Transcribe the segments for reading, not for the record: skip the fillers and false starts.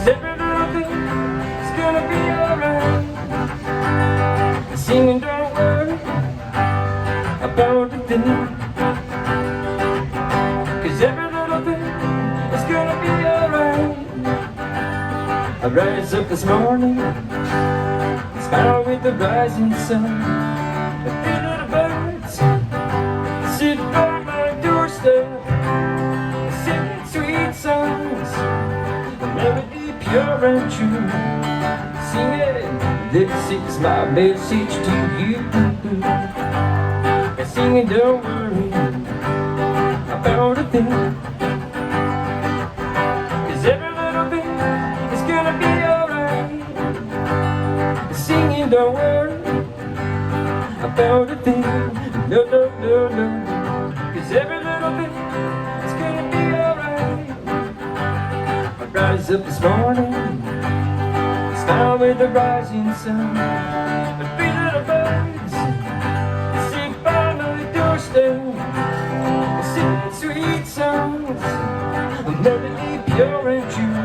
'cause every little thing is gonna be alright. Singing, don't worry about a thing, 'cause every little thing is gonna be alright. I rise up this morning, smile with the rising sun. The three little birds sit by my doorstep, singing sweet songs, a melody pure and true. Singing, this is my message to you. And singing, don't worry about a thing, 'cause every little thing is gonna be alright. Singing, don't worry about a thing, no, no, no, no, 'cause every little thing is gonna be alright. I rise up this morning, smile with the rising sun. The three little birds sit by my doorstep, singing sweet songs, a melody pure and true.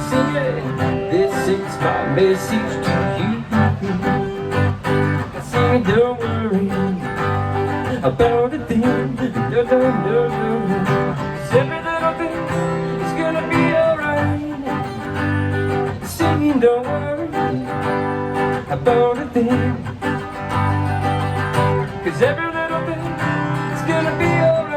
Singing, this is my message to you. Singing, don't worry about a thing, no, no, no, no, 'cause every little thing is gonna be alright. Singing, don't worry about a thing, 'cause every little thing is gonna be alright.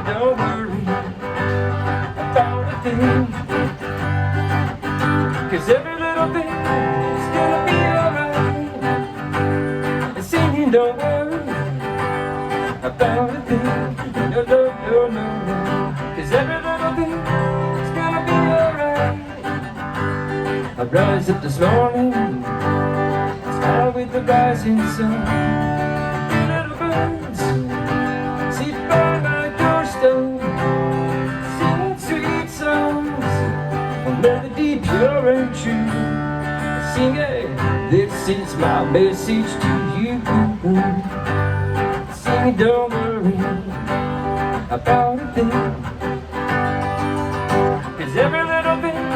Don't worry about a thing, 'cause every little thing is gonna be alright. And singing, don't worry about a thing, no, no, no, no, no, 'cause every little thing is gonna be alright. I rise up this morning, smile with the rising sun. Three little birds sit by my doorstep, singing sweet songs, a melody pure and true. Singing, this is my message to you. Singing, don't worry about a thing, 'cause every little thing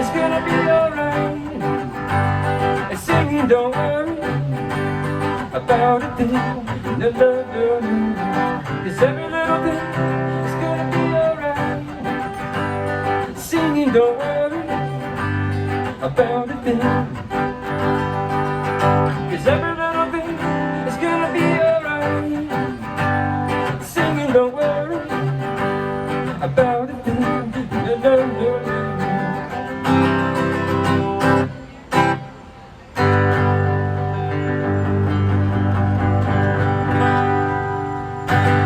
is gonna be alright. And singing, don't worry about a thing, no, no, no, no, 'cause every little thing is gonna be alright. Singing, don't worry about a thing, 'cause every